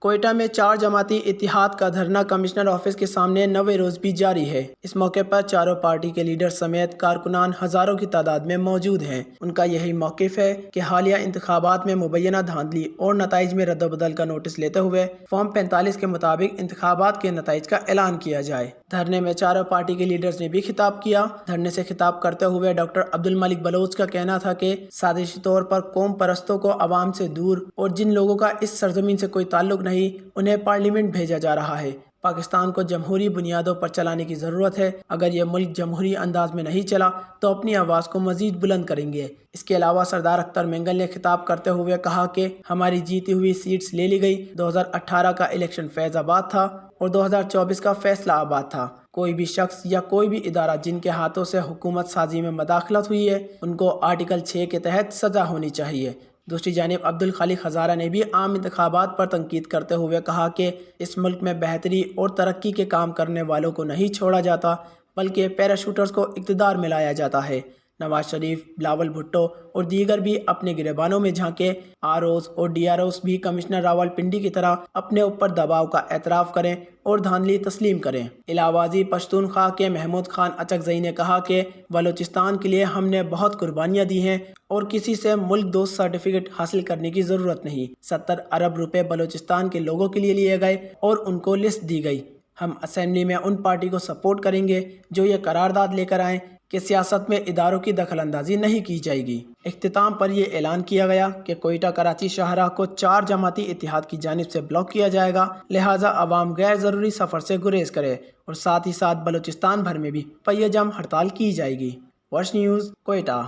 کوئٹہ میں 4 جماعتی اتحاد کا دھرنا کمشنر آفس کے سامنے 9ویں روز بھی جاری ہے۔ اس موقع پر چاروں پارٹی کے لیڈر سمیت کارکنان ہزاروں کی تعداد میں موجود ہیں۔ ان کا یہی موقف ہے کہ حالیہ انتخابات میں مبینہ دھاندلی اور نتائج میں رد و بدل کا نوٹس لیتے ہوئے فارم 45 کے مطابق انتخابات کے نتائج کا اعلان کیا جائے۔ دھرنے میں چاروں پارٹی کے لیڈرز نے بھی خطاب کیا۔ دھرنے سے خطاب کرتے ہوئے ڈاکٹر عبدالملک بلوچ کا کہنا تھا کہ سازشی طور پر قوم پرستوں کو عوام سے دور اور جن لوگوں کا اس سرزمین سے کوئی تعلق نہیں انہیں پارلیمنٹ بھیجا جا رہا ہے۔ پاکستان کو جمہوری بنیادوں پر چلانے کی ضرورت ہے۔ اگر یہ ملک جمہوری انداز میں نہیں چلا تو اپنی آواز کو مزید بلند کریں گے۔ اس کے علاوہ سردار اختر مینگل نے خطاب کرتے ہوئے کہا کہ ہماری جیتی ہوئی سیٹس لے لی گئی۔ 2018 کا الیکشن فیض آباد تھا اور 2024 کا فیصلہ آباد تھا۔ کوئی بھی شخص یا کوئی بھی ادارہ جن کے ہاتھوں سے حکومت سازی میں مداخلت ہوئی ہے ان کو آرٹیکل 6 کے تحت سزا ہونی چاہیے۔ دوسری جانب عبدالخالق ہزارہ نے بھی عام انتخابات پر تنقید کرتے ہوئے کہا کہ اس ملک میں بہتری اور ترقی کے کام کرنے والوں کو نہیں چھوڑا جاتا بلکہ پیراشوٹرز کو اقتدار میں لایا جاتا ہے۔ نواز شریف، بلاول بھٹو اور دیگر بھی اپنے گریبانوں میں جھانکے۔ آر اوز اور ڈی آر اوز بھی کمشنر راولپنڈی کی طرح اپنے اوپر دباؤ کا اعتراف کریں اور دھاندلی تسلیم کریں۔ علاوازی پشتونخوا کے محمود خان اچکزئی نے کہا کہ بلوچستان کے لیے ہم نے بہت قربانیاں دی ہیں اور کسی سے ملک دوست سرٹیفکیٹ حاصل کرنے کی ضرورت نہیں۔ 70 ارب روپے بلوچستان کے لوگوں کے لیے لیے گئے اور ان کو لسٹ دی گئی۔ ہم اسمبلی میں ان پارٹی کو سپورٹ کریں گے جو یہ قرارداد لے کر آئیں کہ سیاست میں اداروں کی دخل اندازی نہیں کی جائے گی۔ اختتام پر یہ اعلان کیا گیا کہ کوئٹہ کراچی شاہراہ کو 4 جماعتی اتحاد کی جانب سے بلاک کیا جائے گا، لہٰذا عوام غیر ضروری سفر سے گریز کرے اور ساتھ ہی ساتھ بلوچستان بھر میں بھی پہیہ جام ہڑتال کی جائے گی۔ ورش نیوز، کوئٹہ۔